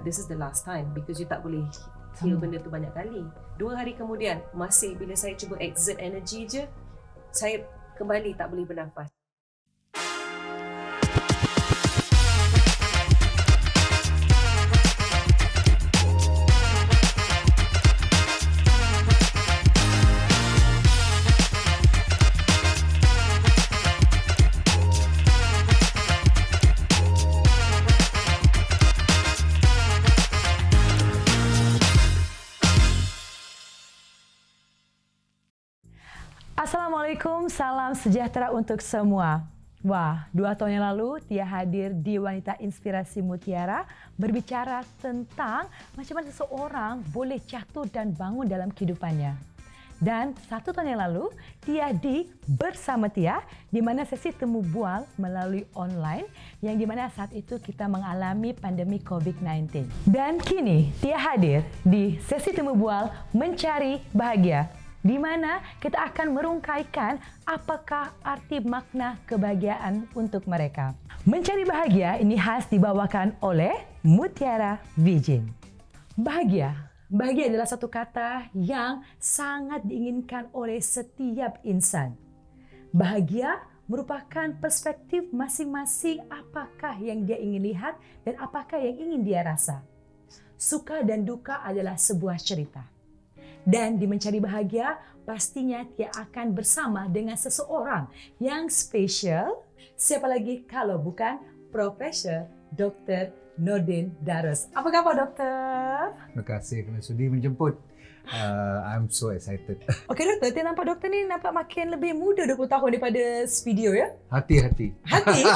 this is the last time because you tak boleh heal benda tu banyak kali. 2 hari kemudian, masih bila saya cuba exert energy je, saya kembali tak boleh bernafas. Assalamualaikum, salam sejahtera untuk semua. Wah, 2 tahun yang lalu Tia hadir di Wanita Inspirasi Mutiara berbicara tentang macam mana seseorang boleh jatuh dan bangun dalam kehidupannya. Dan 1 tahun yang lalu, Tia bersama Tia di mana sesi temu bual melalui online yang di mana saat itu kita mengalami pandemi COVID-19. Dan kini Tia hadir di sesi temu bual Mencari Bahagia, di mana kita akan merungkaikan apakah arti makna kebahagiaan untuk mereka. Mencari Bahagia ini khas dibawakan oleh Mutiara Virgin. Bahagia adalah satu kata yang sangat diinginkan oleh setiap insan. Bahagia merupakan perspektif masing-masing apakah yang dia ingin lihat dan apakah yang ingin dia rasa. Suka dan duka adalah sebuah cerita. Dan di Mencari Bahagia, pastinya Tia akan bersama dengan seseorang yang spesial. Siapa lagi kalau bukan Profesor Dr. Nordin Darus. Apa khabar, Doktor? Terima kasih kerana sudi menjemput. I'm so excited. Okey, Doktor. Tia nampak Doktor ni nampak makin lebih muda 20 tahun daripada video ya? Hati-hati. Hati?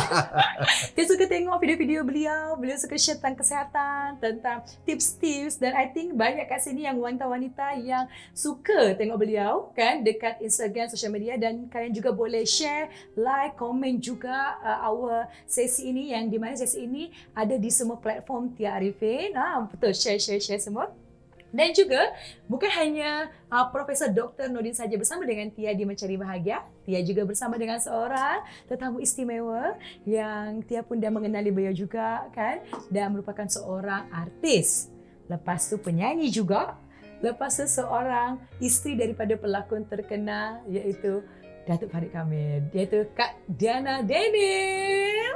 Dia suka tengok video-video beliau. Beliau suka share tentang kesihatan, tentang tips-tips. Dan I think banyak kat sini yang wanita-wanita yang suka tengok beliau kan dekat Instagram, social media. Dan kalian juga boleh share, like, komen juga our sesi ini yang di mana sesi ini ada di semua platform Tia Arifin. Betul, share semua. Dan juga bukan hanya Profesor Dr. Nordin saja bersama dengan Tia di Mencari Bahagia. Tia juga bersama dengan seorang tetamu istimewa yang Tia pun dah mengenali beliau juga kan. Dan merupakan seorang artis. Lepas tu penyanyi juga. Lepas tu seorang isteri daripada pelakon terkenal iaitu Datuk Farid Kamil, iaitu Kak Diana Daniel.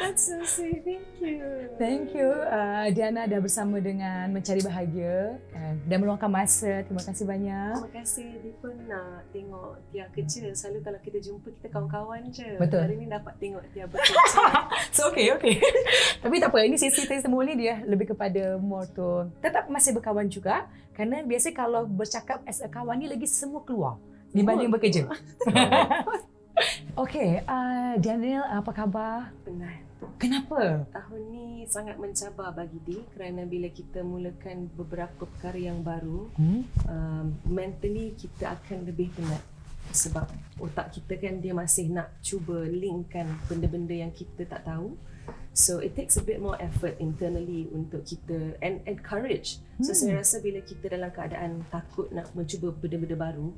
That's so sweet, thank you. Thank you. Diana dah bersama dengan Mencari Bahagia dan meluangkan masa. Terima kasih banyak. Terima kasih. Dia pun nak tengok Tia kerja. Selalu kalau kita jumpa, kita kawan-kawan je. Betul. Hari ni dapat tengok Tia bekerja. So, okay. Tapi tak apa. Ini sesi temu ni dia lebih kepada more to tetap masih berkawan juga. Kerana biasa kalau bercakap as a kawan ni lagi semua keluar dibanding bekerja. Okey, Daniel, apa khabar? Penat. Kenapa? Tahun ni sangat mencabar bagi dia kerana bila kita mulakan beberapa perkara yang baru, mentally kita akan lebih penat. Sebab otak kita kan dia masih nak cuba linkkan benda-benda yang kita tak tahu. So it takes a bit more effort internally untuk kita and courage. So saya rasa bila kita dalam keadaan takut nak mencuba benda-benda baru,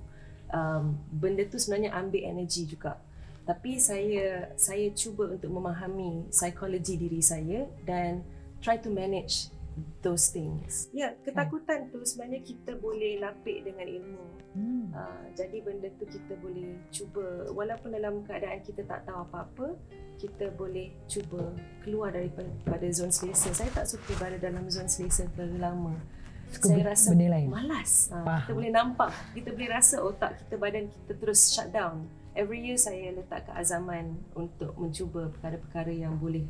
benda tu sebenarnya ambil energi juga. Tapi saya cuba untuk memahami psikologi diri saya dan try to manage those things. Ya, ketakutan tu sebenarnya kita boleh lapik dengan ilmu. Jadi benda tu kita boleh cuba walaupun dalam keadaan kita tak tahu apa-apa, kita boleh cuba keluar daripada zon selesa. Saya tak suka berada dalam zon selesa terlalu lama. Saya rasa malas. Kita boleh nampak, kita boleh rasa otak kita, badan kita terus shut down. Every year saya letak keazaman untuk mencuba perkara-perkara yang boleh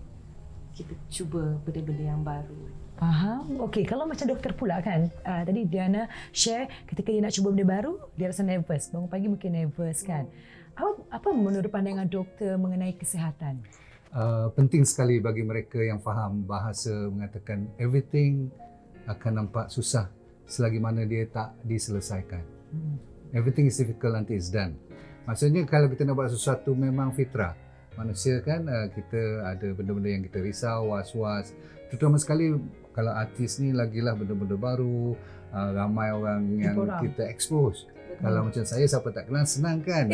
kita cuba benda-benda yang baru. Faham. Okey, kalau macam doktor pula kan, tadi Diana share ketika dia nak cuba benda baru, dia rasa nervous. Bangun pagi mungkin nervous kan. Apa menurut pandangan doktor mengenai kesihatan? Penting sekali bagi mereka yang faham bahasa mengatakan everything akan nampak susah selagi mana dia tak diselesaikan. Everything is difficult until it's done. Maksudnya kalau kita nak buat sesuatu memang fitrah. Manusia kan kita ada benda-benda yang kita risau, was-was. Terutama sekali kalau artis ni lagilah benda-benda baru, ramai orang yang kita expose. Kalau macam saya, siapa tak kenal, senang kan?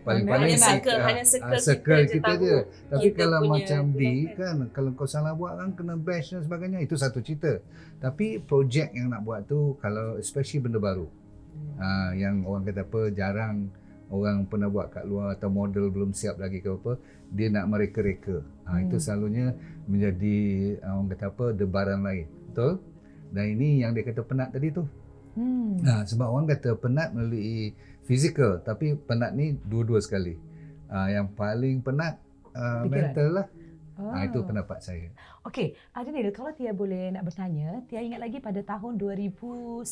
Paling-paling Hanya circle kita tahu je. Tapi kita kalau punya macam D tindakan. kan, kalau kau salah buat kan kena bash dan sebagainya, itu satu cerita. Tapi projek yang nak buat tu, kalau especially benda baru, yang orang kata apa, jarang orang pernah buat kat luar atau model belum siap lagi ke apa, dia nak mereka-reka. Itu selalunya menjadi orang kata apa, debaran lain. Betul? Dan ini yang dia kata penat tadi tu. Sebab orang kata penat melalui fizikal, tapi penat ni dua-dua sekali. Yang paling penat mental lah. Itu pendapat saya. Okey, Adinil, kalau Tia boleh nak bertanya, Tia ingat lagi pada tahun 2019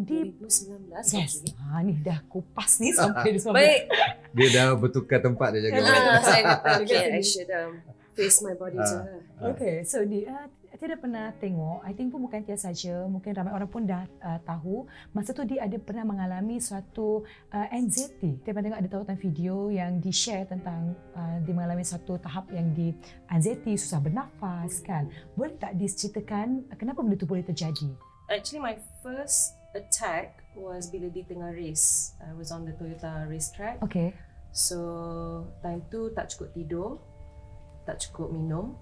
di 2019. yes. Okay. Ni dah kupas ni sampai 2019. Baik. Dia dah bertukar tempat dia jaga. Saya kata, okay, I should face my body to her. Okay, so Tia dah pernah tengok, I think pun bukan Tia saja, mungkin ramai orang pun dah tahu, masa tu dia ada pernah mengalami suatu anxiety. Tia pernah tengok ada tautan video yang di-share tentang dia mengalami satu tahap yang di anxiety, susah bernafas kan. Boleh tak diceritakan kenapa benda tu boleh terjadi? Actually, my first attack was bila di tengah race. I was on the Toyota racetrack. Okay. So, time tu tak cukup tidur, tak cukup minum,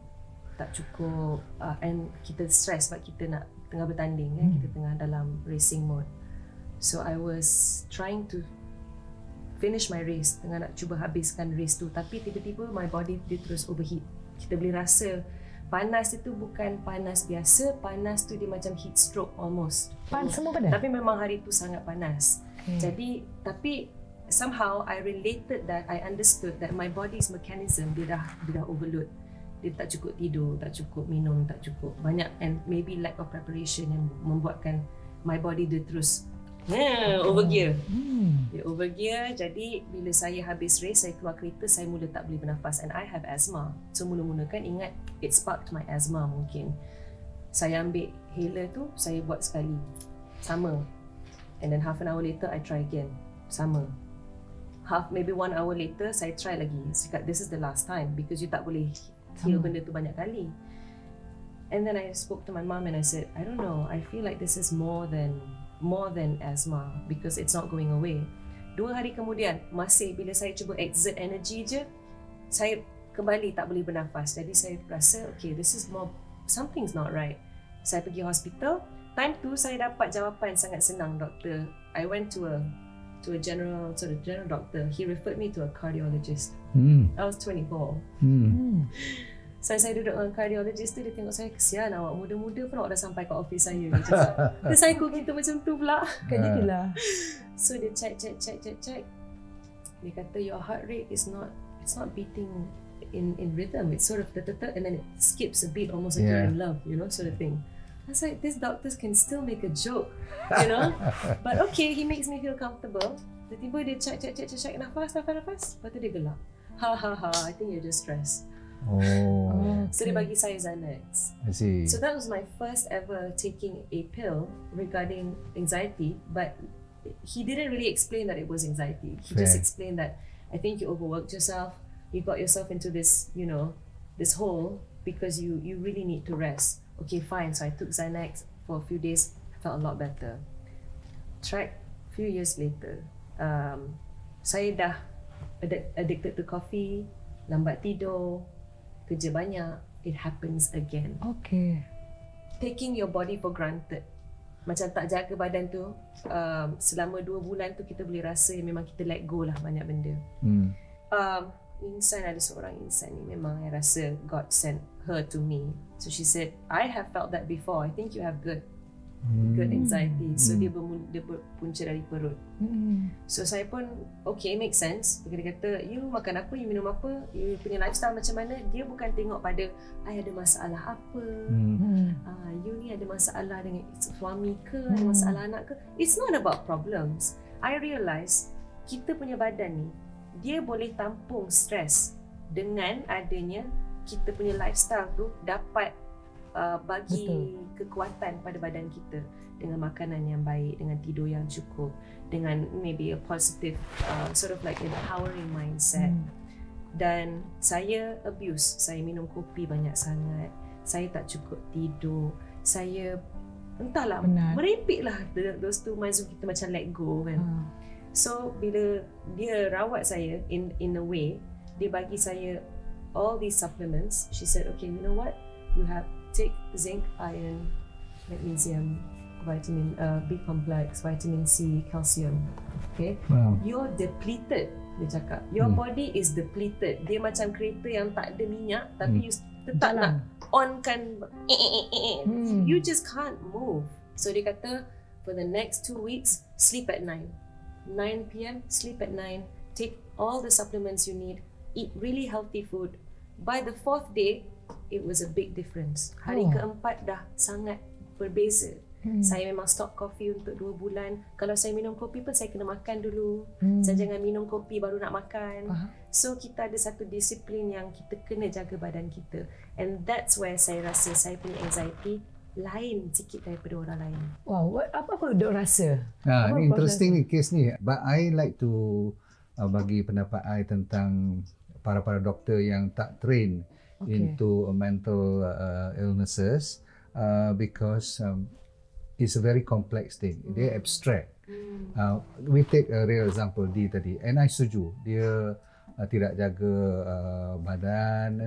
tak cukup and kita stress sebab kita nak tengah bertanding kan, kita tengah dalam racing mode. So I was trying to finish my race, tengah nak cuba habiskan race tu, tapi tiba-tiba my body dia terus overheat. Kita boleh rasa panas itu bukan panas biasa, panas tu dia macam heat stroke almost. Semua badan? Tapi memang hari tu sangat panas. Okay. Jadi tapi somehow I related that, I understood that my body's mechanism dia dah overload. Dia tak cukup tidur, tak cukup minum, tak cukup banyak, and maybe lack of preparation yang membuatkan my body dia terus overgear. Dia overgear, jadi bila saya habis race, saya keluar kereta, saya mula tak boleh bernafas, and I have asthma. So mula-mula kan ingat it sparked my asthma mungkin. Saya ambil inhaler tu, saya buat sekali, sama. And then half an hour later, I try again, sama. Maybe 1 hour later, saya try lagi. Saya cakap, this is the last time because you tak boleh heal benda tu banyak kali. And then I spoke to my mom and I said, I don't know, I feel like this is more than asthma because it's not going away. 2 hari kemudian, masih bila saya cuba exert energy je, saya kembali tak boleh bernafas. Jadi saya rasa, okay, this is more, something's not right. Saya pergi hospital. Time tu saya dapat jawapan sangat senang, doktor. I went to a general doctor. He referred me to a cardiologist. I was 24. Saya duduk dengan cardiologist tu, dia tengok saya, kesian awak muda-muda pun awak dah sampai ke office saya. Dia cakap, dia psycho kita macam tu pula. Kan jadilah. So dia check. Dia kata your heart rate it's not beating in rhythm. It's sort of and then it skips a beat almost like you're in love, you know, sort of thing. I was like, these doctors can still make a joke, you know. But okay, he makes me feel comfortable. Tiba-tiba dia check nafas. Lepas tu dia gelak. Ha, I think you're just stressed. So dia bagi saya Xanax. I see. So that was my first ever taking a pill regarding anxiety, but he didn't really explain that it was anxiety. He just explained that I think you overworked yourself. You got yourself into this, you know, this hole because you really need to rest. Okay, fine. So I took Xanax for a few days. I felt a lot better. Few years later, saya dah addicted to coffee, lambat tidur, kerja banyak. It happens again. Okay. Taking your body for granted. Macam tak jaga badan tu, selama 2 bulan tu kita boleh rasa memang kita let go lah banyak benda. Ada seorang insan ni memang I rasa God sent her to me. So she said, I have felt that before. I think you have good anxiety. So dia berpunca dari perut. So saya pun okay, make sense. Dia kata, you makan apa, you minum apa, you punya lifestyle macam mana. Dia bukan tengok pada I ada masalah apa, you ni ada masalah dengan suami ke, ada masalah anak ke. It's not about problems. I realise kita punya badan ni, dia boleh tampung stres dengan adanya kita punya lifestyle tu dapat bagi kekuatan pada badan kita dengan makanan yang baik, dengan tidur yang cukup, dengan maybe a positive sort of like empowering mindset. Dan saya abuse, saya minum kopi banyak sangat, saya tak cukup tidur, saya entahlah, Benar. merepek lah those 2 months kita macam let go kan. So bila dia rawat saya in a way, dia bagi saya all these supplements. She said, okay, you know what, you have take zinc, iron, magnesium, vitamin B complex, vitamin C, calcium. Okay, Wow. you're depleted. Dia cakap your body is depleted. Dia macam kereta yang tak ada minyak tapi you tetap nak onkan. You just can't move. So dia kata for the next 2 weeks sleep at 9 p.m. sleep at 9, take all the supplements you need, eat really healthy food. By the 4th day it was a big difference. Hari keempat dah sangat berbeza. Saya memang stop kopi untuk 2 bulan. Kalau saya minum kopi pun saya kena makan dulu. Saya jangan minum kopi baru nak makan. So kita ada satu disiplin yang kita kena jaga badan kita. And that's where saya rasa saya punya anxiety lain sikit daripada orang lain. Wow, apa dok rasa? Ni interesting ni case ni. But I like to bagi pendapat I tentang para doktor yang tak train into mental illnesses because it's a very complex thing. Dia abstract. We take a real example D tadi, and I setuju dia tidak jaga badan,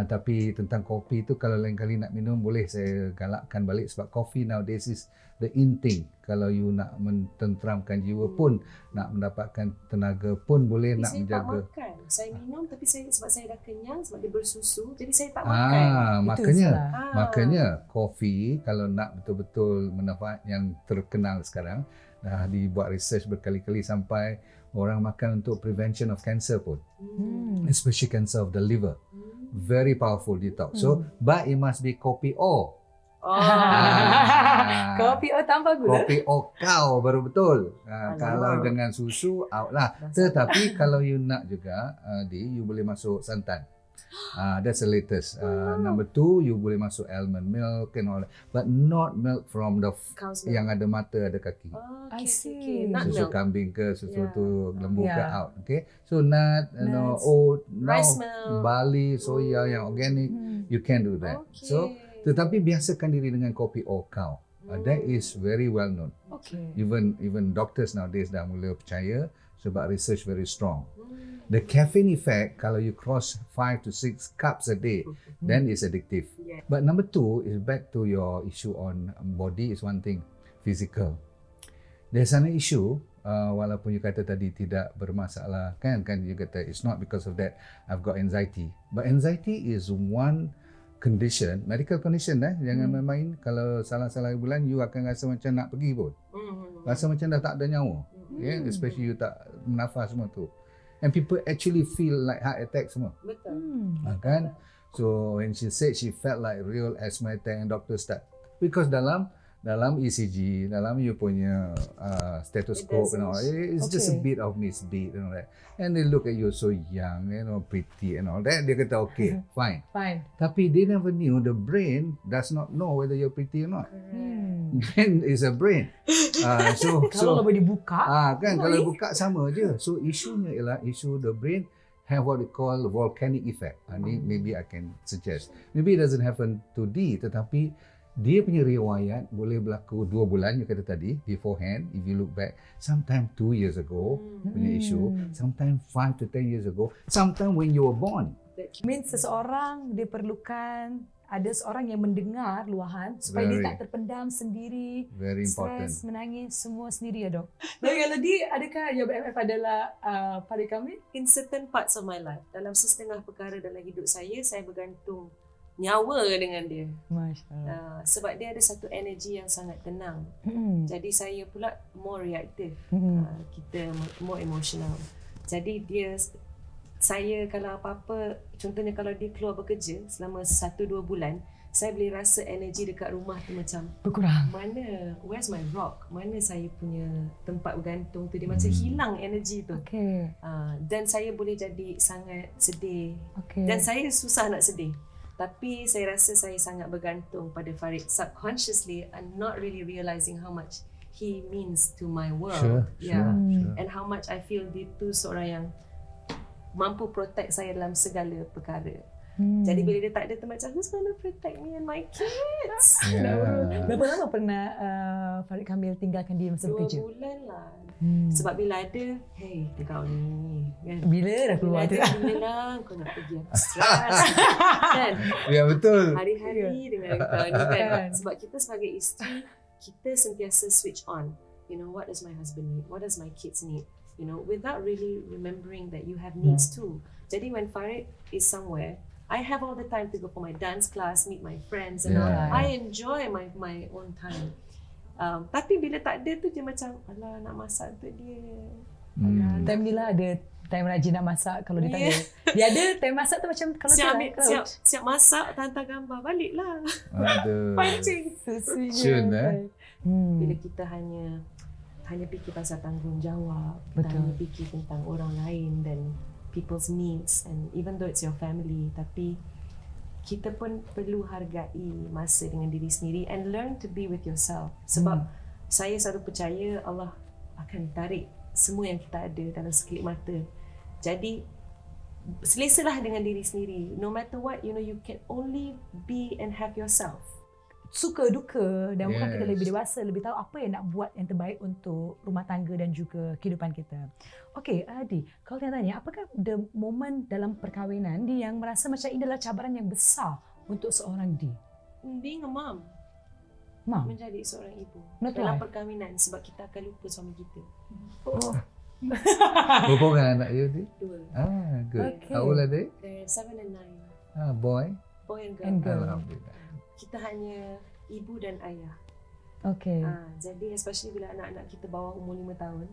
tapi tentang kopi tu kalau lain kali nak minum boleh saya galakkan balik sebab kopi nowadays is the in thing. Kalau you nak mententeramkan jiwa pun, nak mendapatkan tenaga pun boleh, nak saya menjaga. tak makan. Saya minum tapi sebab saya dah kenyang, sebab dia bersusu, jadi saya tak makan. Makanya kopi kalau nak betul-betul manfaat yang terkenal sekarang, dah dibuat research berkali-kali sampai orang makan untuk prevention of cancer pun. Especially cancer of the liver. Very powerful detox. So, but it must be kopi O. Kopi O tanpa gula. Kopi O kau baru betul. Kalau dengan susu out lah. Tetapi kalau you nak juga, you boleh masuk santan. That's the latest. Number 2, you boleh masuk almond milk and all that. But not milk from the Cow's milk. yang ada mata, ada kaki. I see. Nut Susu milk. kambing ke, susu Yeah. tu lembu ke Yeah. out. Okay. So nut, Nuts. oat, Rice now milk. barley, soya yang organic, you can do that. Okay. So tetapi biasakan diri dengan kopi O cow. That is very well known. Okay. Even doctors nowadays dah mula percaya sebab research very strong. The caffeine effect, kalau you cross 5 to 6 cups a day, then it's addictive. Yeah. But number 2 is back to your issue on body is one thing, physical. There's an issue, walaupun you kata tadi tidak bermasalah, kan you kata it's not because of that I've got anxiety. But anxiety is one condition, medical condition jangan main-main. Kalau salah-salah bulan you akan rasa macam nak pergi pun. Rasa macam dah tak ada nyawa. Especially you tak bernafas semua tu. And people actually feel like heart attack semua. Betul. Kan? So when she said she felt like real asthma attack, and doctor start because dalam ECG, dalam you punya stethoscope and all, it's just a bit of misbeat and all that. And they look at you so young, pretty and all that. Dia kata okay, fine. Tapi they never knew the brain does not know whether you're pretty or not. Brain is a brain. Kalau boleh dibuka. Kalau buka sama je. So isunya ialah isu the brain have what we call volcanic effect. Ni maybe I can suggest. Maybe it doesn't happen to D, tetapi dia punya riwayat boleh berlaku 2 bulan, you kata tadi, beforehand, if you look back, sometime 2 years ago, punya issue, sometime 5 to 10 years ago, sometime when you were born. Means seseorang dia perlukan ada seorang yang mendengar luahan supaya dia Very. tak terpendam sendiri, Very important. stres, menangis, semua sendiri ya dok. Dan kalau di adakah your BFF adalah pada kami? In certain parts of my life, dalam setengah perkara dalam hidup saya bergantung nyawa dengan dia. Masya Allah. Sebab dia ada satu energi yang sangat tenang. Jadi saya pula more reactive. Kita more emotional. Jadi saya kalau apa-apa, contohnya kalau dia keluar bekerja selama 1-2 bulan, saya boleh rasa energi dekat rumah tu macam Berkurang. where's my rock? Mana saya punya tempat bergantung tu? Dia macam hilang energi tu. Okay. Dan saya boleh jadi sangat sedih. Okay. Dan saya susah nak sedih. Tapi saya rasa saya sangat bergantung pada Farid. Subconsciously, I'm not really realizing how much he means to my world. Sure. And how much I feel dia tu seorang yang mampu protect saya dalam segala perkara. Jadi bila dia tak ada tu macam, who's gonna protect me and my kids? Yeah. Berapa lama pernah Farid Kamil tinggalkan dia masa 2 bekerja? bulan lah. Sebab bila ada, hey kau ni kan. Bila dah Bila keluar ada, tu? bila lah kau nak pergi aku stress. Kan? Ya, betul. Hari-hari dengan kau ni kan. Sebab kita sebagai isteri, kita sentiasa switch on. You know, what does my husband need? What does my kids need? You know, without really remembering that you have needs too. Jadi when Farid is somewhere, I have all the time to go for my dance class, meet my friends and all. Yeah. I enjoy my own time. Tapi bila tak ada tu dia macam, alah nak masak untuk dia. Time ni lah ada time rajin nak masak kalau dia tak ada. Dia ada time masak tu macam kalau Siap tak ambil, ada. siap masak, hantar gambar, baliklah. Aduh. Pancing. Cun, Bila kita hanya fikir pasal tanggungjawab, kita Betul. hanya fikir tentang orang lain dan people's needs, and even though it's your family, tapi kita pun perlu hargai masa dengan diri sendiri and learn to be with yourself. Sebab saya selalu percaya Allah akan tarik semua yang kita ada dalam sekelip mata. Jadi selesalah dengan diri sendiri. No matter what, you know, you can only be and have yourself. Suka duka dan bukan kita Yes. lebih dewasa, lebih tahu apa yang nak buat yang terbaik untuk rumah tangga dan juga kehidupan kita. Okey, Adi, kalau tanya, apakah the moment dalam perkahwinan Di yang merasa macam ini adalah cabaran yang besar untuk seorang Di? Being a mom, Mam. menjadi seorang ibu Not dalam why? perkahwinan, sebab kita akan lupa suami kita. Oh. Berapa orang anak you ni? 2. Good. Okay. How old are they? They're 7 and 9. Boy. Boy and girl. And girl. Alhamdulillah. Kita hanya ibu dan ayah. Okey. Jadi especially bila anak-anak kita bawah umur 5 tahun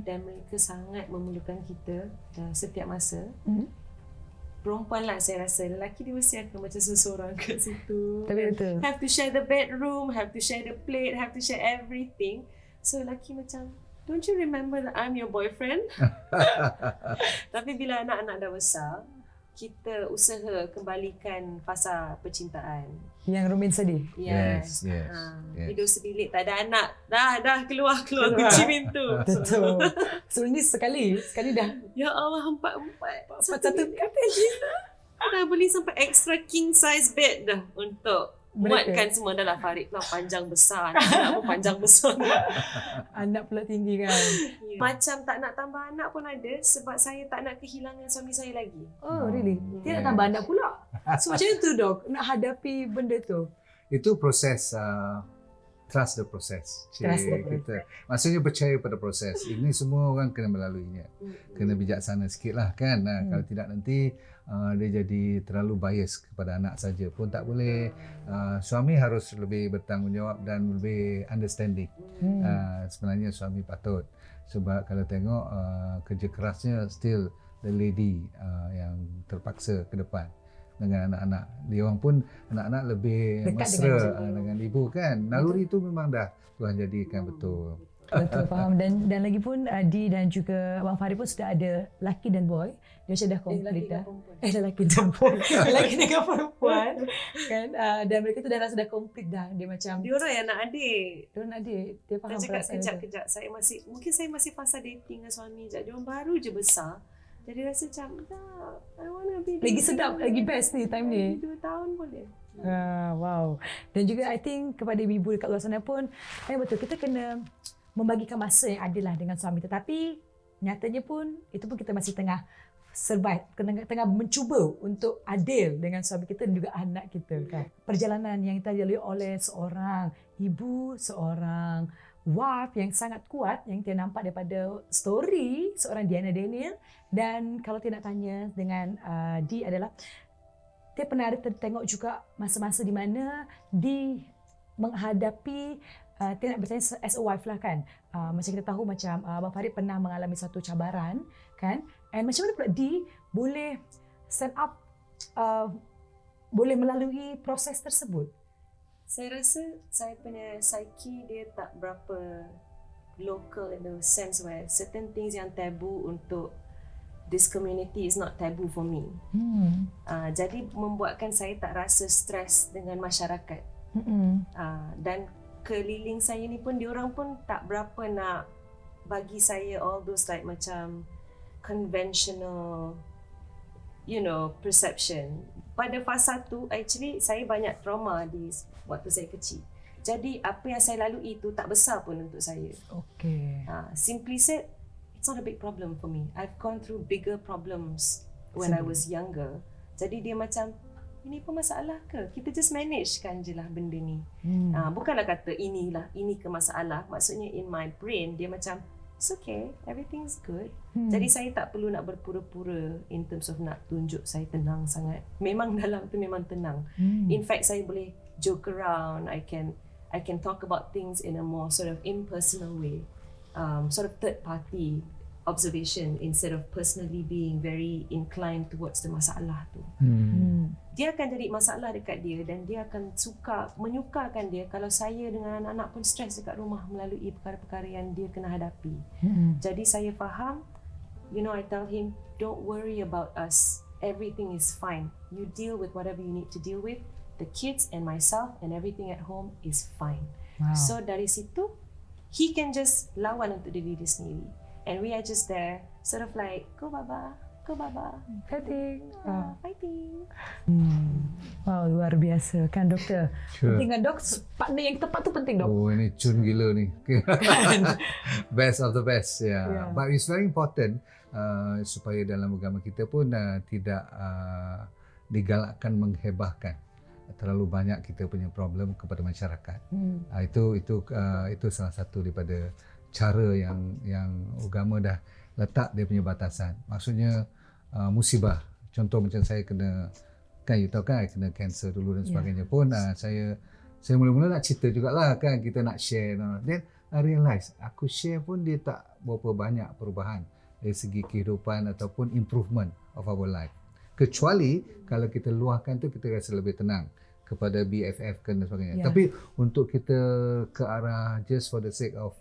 dan mereka sangat memerlukan kita setiap masa. Perempuan lah saya rasa, lelaki dia mesti akan macam seseorang kat situ. Tapi betul. Have to share the bedroom, have to share the plate, have to share everything. So lelaki macam, don't you remember that I'm your boyfriend? Tapi bila anak-anak dah besar, kita usaha kembalikan fasa percintaan. Yang Rumin sedih. Yes. Yes. Hidup sebilik, tak ada anak. Dah keluar kunci pintu. Betul. Sebelum ni sekali dah. Ya Allah, empat. Satu katil. Dah beli sampai extra king size bed dah untuk muatkan semua. Dah lah Farid pula panjang besar. Anak pun panjang besar. Anak pula tinggi kan. Macam tak nak tambah anak pun ada sebab saya tak nak kehilangan suami saya lagi. Oh, really? Dia nak tambah anak pula. So macam tu dok, nak hadapi benda tu. Itu proses trust the process. Trust the Kita maksudnya percaya pada proses. Ini semua orang kena melaluinya. Kena bijaksana sikit lah kan. Kalau tidak nanti dia jadi terlalu bias kepada anak saja pun tak boleh. Suami harus lebih bertanggungjawab dan lebih understanding. Sebenarnya suami patut. Sebab kalau tengok kerja kerasnya still the lady yang terpaksa ke depan dengan anak-anak. Dia orang pun anak-anak lebih Dekat mesra dengan dengan ibu kan. Naluri itu memang dah Tuhan jadikan betul. Betul, faham. Dan lagi pun Adi dan juga Abang Farid pun sudah ada laki dan boy. Dia macam dah komplit dah. Lelaki dan boy. Lelaki dengan perempuan. Kan? Dan mereka tu dah rasa dah komplit dah. Dia macam, Dia orang yang nak adik. dia nak adik. Dia faham Saya cakap perasaan dia. kejap. Mungkin saya masih fasa dating dengan suami je. Dia orang baru je besar. Jadi rasa macam, I wanna be Lagi dating. sedap, lagi best ni time ni. 2 tahun boleh. Wow. Dan juga I think kepada ibu dekat luar sana pun, betul, kita kena membagikan masa yang adil lah dengan suami. Tetapi nyatanya pun, itu pun kita masih tengah survive, tengah mencuba untuk adil dengan suami kita dan juga anak kita kan. Perjalanan yang kita lalui oleh seorang ibu, seorang wife yang sangat kuat yang kita nampak daripada story seorang Diana Daniel. Dan kalau tidak tanya dengan Di adalah dia pernah ada tengok juga masa-masa di mana Di menghadapi dia nak bertanya as a wife lah kan. Macam kita tahu macam Abang Farid pernah mengalami satu cabaran kan. And macam mana pula Di boleh stand up, boleh melalui proses tersebut? Saya rasa saya punya psyche dia tak berapa local in the sense where certain things yang tabu untuk this community is not taboo for me. Jadi membuatkan saya tak rasa stres dengan masyarakat. Dan keliling saya ni pun diorang pun tak berapa nak bagi saya all those like macam conventional perception. Pada fasa tu, actually saya banyak trauma di waktu saya kecil. Jadi apa yang saya lalui itu tak besar pun untuk saya. Okay. Simply said, it's not a big problem for me. I've gone through bigger problems when I was younger. Jadi dia macam, ini pun masalah ke? Kita just managekan je lah benda ni. Bukanlah kata ini ke masalah. Maksudnya in my brain, dia macam, it's okay, everything's good. Jadi saya tak perlu nak berpura-pura in terms of nak tunjuk saya tenang sangat. Memang dalam tu memang tenang. In fact, saya boleh joke around. I can talk about things in a more sort of impersonal way. Sort of third party observation instead of personally being very inclined towards the masalah tu. Dia akan jadi masalah dekat dia dan dia akan menyukakan dia kalau saya dengan anak-anak pun stres dekat rumah melalui perkara-perkara yang dia kena hadapi. Jadi saya faham, I tell him, don't worry about us. Everything is fine. You deal with whatever you need to deal with. The kids and myself and everything at home is fine. Wow. So dari situ, he can just lawan untuk diri dia sendiri. And we are just there, sort of like, go baba, Fighting. fighting. Wow, luar biasa kan doktor. Sure. Penting kan dok, partner yang tepat tu penting dok. Oh, ini cun gila ni. Best of the best, Yeah. But it's very important supaya dalam agama kita pun tidak digalakkan menghebahkan terlalu banyak kita punya problem kepada masyarakat. Itu salah satu daripada cara yang agama dah letak dia punya batasan. Maksudnya musibah. Contoh macam saya kena, kan you tahu kan, I kena kanser dulu dan sebagainya pun saya mula-mula nak cerita jugalah kan, kita nak share. Then I realise aku share pun dia tak berapa banyak perubahan dari segi kehidupan ataupun improvement of our life. Kecuali kalau kita luahkan tu kita rasa lebih tenang kepada BFF dan sebagainya. Tapi untuk kita ke arah just for the sake of,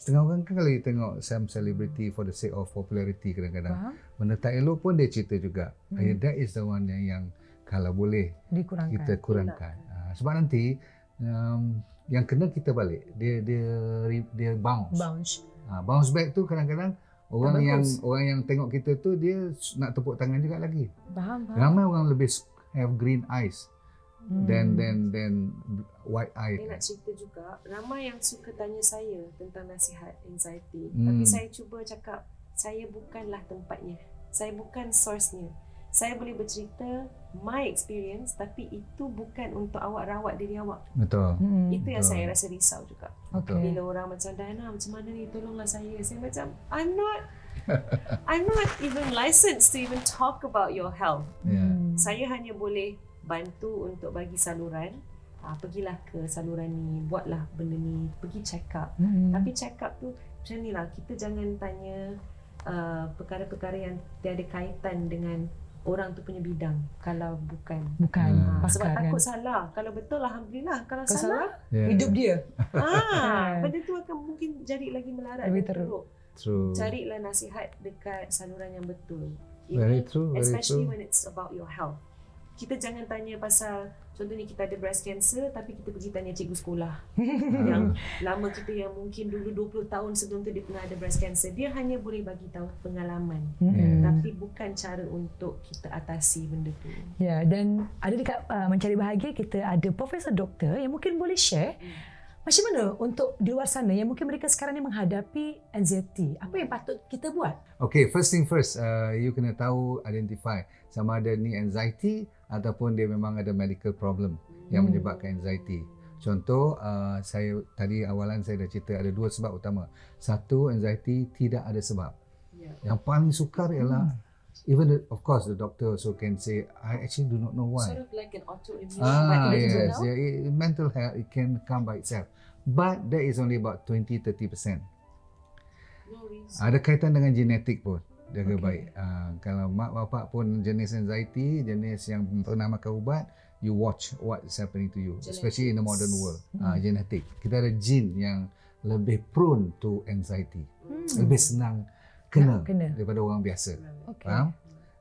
setengah orang kan kalau tengok some celebrity for the sake of popularity kadang-kadang. Benda tak elok pun dia cerita juga. That is the one yang kalau boleh Dikurangkan. kita kurangkan. Sebab nanti yang kena kita balik, dia bounce. Bounce back tu kadang-kadang orang yang tengok kita tu dia nak tepuk tangan juga lagi. Faham. Ramai orang lebih have green eyes than white eye. Saya nak cerita juga, ramai yang suka tanya saya tentang nasihat anxiety. Tapi saya cuba cakap, saya bukanlah tempatnya. Saya bukan source-nya. Saya boleh bercerita my experience, tapi itu bukan untuk awak rawat diri awak. Betul. Itu yang saya rasa risau juga. Okay. Bila orang macam, Dana macam mana ni, tolonglah saya. Saya macam, I'm not even licensed to even talk about your health. Saya hanya boleh bantu untuk bagi saluran. Pergilah ke saluran ni, buatlah benda ni, pergi check up. Tapi check up tu macam ni lah, kita jangan tanya perkara-perkara yang tiada kaitan dengan orang tu punya bidang kalau bukan. Sebab takut salah. Kalau betul alhamdulillah, kalau salah hidup dia. benda tu akan mungkin jadi lagi melarat Lebih dan teruk. True. Carilah nasihat dekat saluran yang betul. Very true. Especially when it's about your health. Kita jangan tanya pasal, contoh ni kita ada breast cancer tapi kita pergi tanya cikgu sekolah yang lama kita, yang mungkin dulu 20 tahun sebelum tu dia pernah ada breast cancer. Dia hanya boleh bagi tahu pengalaman, tapi bukan cara untuk kita atasi benda tu. Ya, dan ada dekat Mencari Bahagia kita ada Profesor Doktor yang mungkin boleh share macam mana untuk di luar sana yang mungkin mereka sekarang ni menghadapi anxiety. Apa yang patut kita buat? Okay, first thing first, you kena tahu, identify sama ada ni anxiety ataupun dia memang ada medical problem yang menyebabkan anxiety. Contoh, saya tadi awalan saya dah cerita ada dua sebab utama. Satu, anxiety tidak ada sebab. Yang paling sukar ialah even of course the doctor also can say, I actually do not know why. Sort of like an autoimmune. Yes, mental health, it can come by itself. But that is only about 20-30%. No reason. Ada kaitan dengan genetik pun. Jaga baik. Kalau mak bapak pun jenis anxiety, jenis yang pernah makan ubat, you watch what is happening to you, especially in the modern world. Genetik. Kita ada gene yang lebih prone to anxiety. Lebih senang kena daripada orang biasa. Okay. Faham?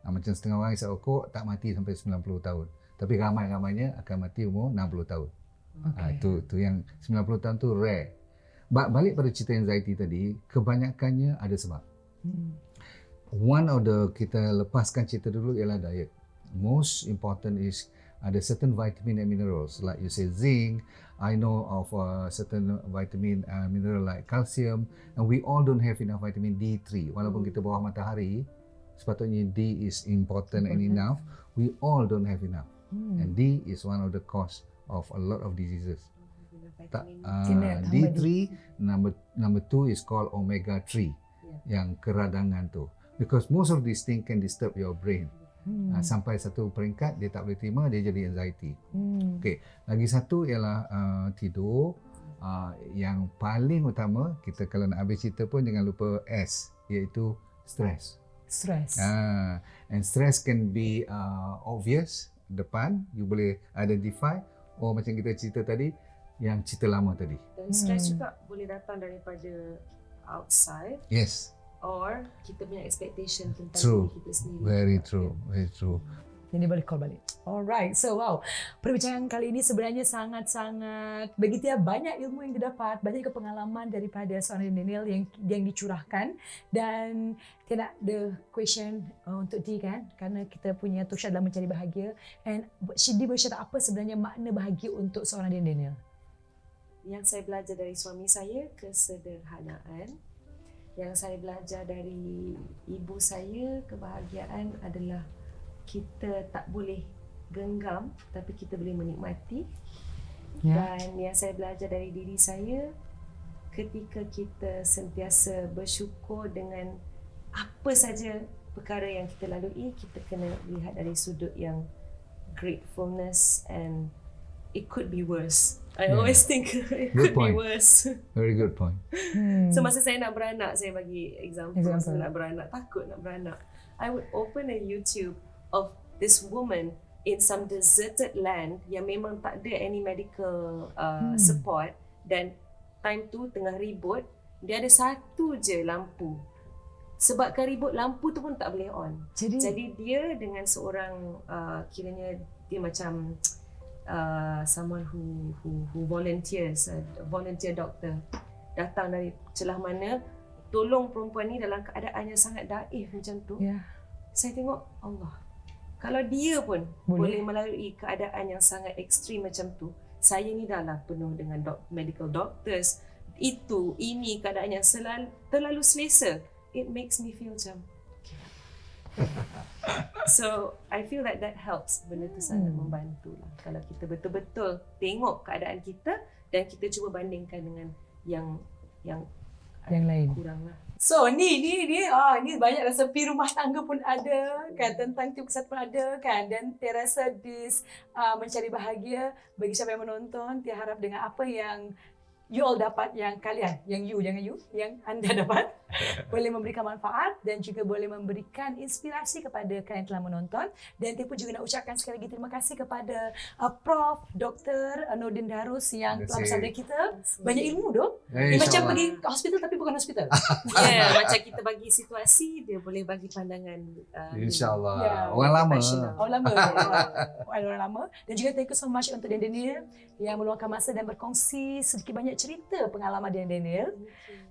Macam setengah orang isap rokok tak mati sampai 90 tahun. Tapi ramai-ramainya akan mati umur 60 tahun. Itu yang 90 tahun tu rare. Balik pada cerita anxiety tadi, kebanyakannya ada sebab. one of the, kita lepaskan cerita dulu ialah diet. Most important is ada certain vitamin and minerals, like you say zinc. I know of certain vitamin mineral like calcium, and we all don't have enough vitamin D3. Walaupun kita bawah matahari, sepatutnya D is important and enough. We all don't have enough, and D is one of the cause of a lot of diseases. D3 number 2 is called omega 3, yang keradangan tu, because most of these things can disturb your brain. Sampai satu peringkat dia tak boleh terima, dia jadi anxiety. Okey, lagi satu ialah tidur. Yang paling utama, kita kalau nak habis cerita pun jangan lupa S, iaitu stress. And stress can be obvious depan, you boleh identify, macam kita cerita tadi, yang cerita lama tadi. Dan stres juga boleh datang daripada outside. Yes. Or kita punya expectation tentang True. diri kita sendiri. Very true. Very true. Jadi boleh call balik. Alright, so wow. Perbincangan kali ini sebenarnya sangat-sangat begitu ya, banyak ilmu yang didapat, banyak juga pengalaman daripada seorang Daniel yang dicurahkan. Dan tidak ada question untuk D kan, kerana kita punya Tosha adalah mencari bahagia. And Shidi boleh share apa sebenarnya makna bahagia untuk seorang Daniel? Yang saya belajar dari suami saya, kesederhanaan. Yang saya belajar dari ibu saya, kebahagiaan adalah kita tak boleh genggam tapi kita boleh menikmati. Dan yang saya belajar dari diri saya, ketika kita sentiasa bersyukur dengan apa saja perkara yang kita lalui, kita kena lihat dari sudut yang gratefulness, and it could be worse. I always think it could be worse. Very good point. So masa saya nak beranak, saya bagi example. Masa nak beranak, takut nak beranak, I would open a YouTube of this woman in some deserted land yang memang tak ada any medical support, dan time tu tengah ribut, dia ada satu je lampu. Sebabkan ribut, lampu tu pun tak boleh on. Jadi dia dengan seorang kiranya dia macam someone who volunteers, volunteer doctor, datang dari celah mana, tolong perempuan ni dalam keadaan yang sangat daif macam tu. Saya tengok, Allah, kalau dia pun boleh melalui keadaan yang sangat ekstrim macam tu, saya ni dah lah penuh dengan medical doctors, ini keadaan yang terlalu selesa. It makes me feel macam so I feel that helps. Benda tu sangat membantu lah. Kalau kita betul-betul tengok keadaan kita dan kita cuba bandingkan dengan yang lain. Kurang lah. So ni banyak resepi rumah tangga pun ada kan, tentang tiup kesat pun ada kan, dan terasa mencari bahagia bagi siapa yang menonton, dia harap dengan apa yang you all dapat, yang kalian, yang anda dapat boleh memberikan manfaat dan juga boleh memberikan inspirasi kepada kalian yang telah menonton. Dan Tipu juga nak ucapkan sekali lagi terima kasih kepada Prof. Dr. Nordin Darus yang telah bersama kita. Banyak ilmu dong. Macam pergi ke hospital tapi bukan hospital. Macam kita bagi situasi, dia boleh bagi pandangan. InsyaAllah. Orang lama. Orang lama. Dan juga thank you so much untuk Daniel yang meluangkan masa dan berkongsi sedikit banyak cerita pengalaman Daniel.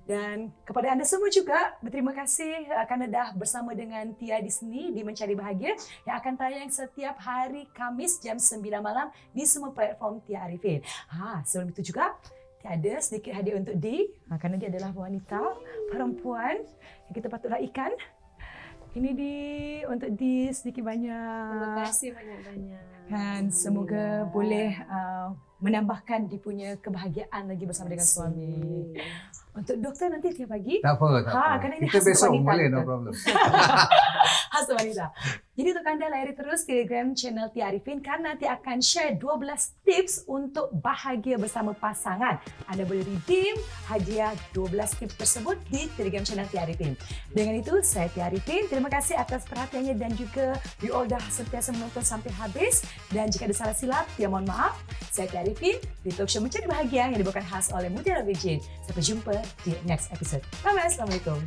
Dan kepada anda semua juga, berterima kasih kerana dah bersama dengan Tia di sini di Mencari Bahagia yang akan tayang setiap hari Khamis jam 9 malam di semua platform Tia Arifin. Sebelum itu juga, Tia ada sedikit hadiah untuk D, kerana dia adalah wanita, perempuan yang kita patut raikan. Ini untuk D sedikit banyak. Terima kasih banyak-banyak. Dan semoga boleh menambahkan dia punya kebahagiaan lagi bersama dengan suami. Untuk doktor nanti tiap pagi. Tak apa. Kita besok boleh, no problem. Khas wanita. Jadi untuk anda layari terus Telegram channel Tia Arifin kerana Tia akan share 12 tips untuk bahagia bersama pasangan. Anda boleh redeem hadiah 12 tips tersebut di Telegram channel Tia Arifin. Dengan itu, saya Tia Arifin. Terima kasih atas perhatiannya dan juga you all dah sentiasa menonton sampai habis. Dan jika ada salah silap, Tia mohon maaf. Saya Tia Arifin di talk show Mencari Bahagia yang dibawakan khas oleh Mutiara Virgin. Sampai jumpa di next episode. Bye-bye. Assalamualaikum.